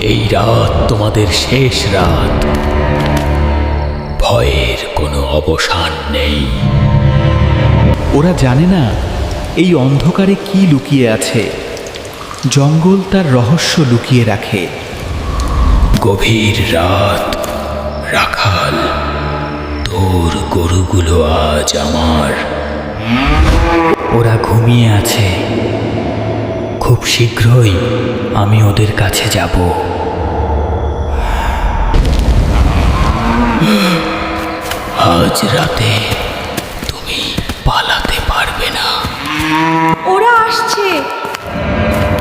এই রাত তোমাদের শেষ রাত। ভয়ের কোনো অবসান নেই। ওরা জানে না এই অন্ধকারে কি লুকিয়ে আছে। জঙ্গল তার রহস্য লুকিয়ে রাখে। গভীর রাত। রাখাল, তোর গরুগুলো আজ আমার। ওরা ঘুমিয়ে আছে। খুব শীঘ্রই আমি ওদের কাছে যাব। আজ রাতে তুমি পালাতে পারবে না। ওরা আসছে।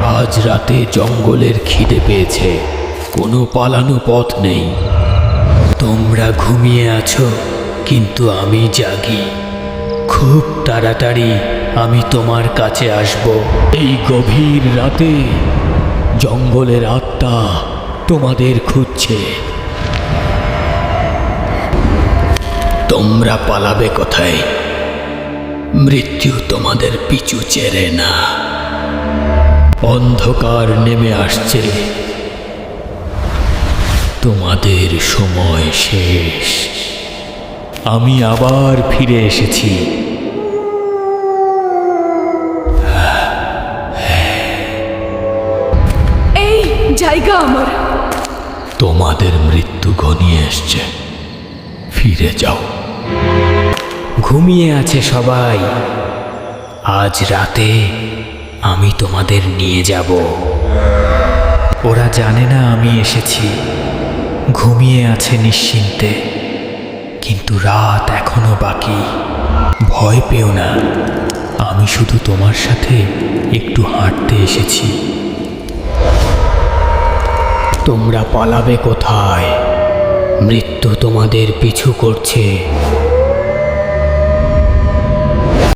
আজ রাতে জঙ্গলের খিদে পেয়েছে, কোনো পালানো পথ নেই। তোমরা ঘুমিয়ে আছো, কিন্তু আমি জাগি। খুব তাড়াতাড়ি আমি তোমার কাছে আসব। এই গভীর রাতে জঙ্গলের আত্মা তোমাদের খুঁজছে। তোমরা পালাবে কোথায়? মৃত্যু তোমাদের পিছু চেরে না। অন্ধকার নেমে আসছে। তোমাদের সময় শেষ। আমি আবার ফিরে এসেছি। এই জায়গা আমার। তোমাদের মৃত্যু ঘনিয়ে এসছে। ফিরে যাও। ঘুমিয়ে আছে সবাই। আজ রাতে আমি তোমাদের নিয়ে যাব। ওরা জানে না আমি এসেছি। ঘুমিয়ে আছে নিশ্চিন্তে, কিন্তু রাত এখনো বাকি। ভয় পেও না, আমি শুধু তোমার সাথে একটু হাঁটতে এসেছি। তোমরা পালাবে কোথায়? মৃত্যু তোমাদের পিছু করছে।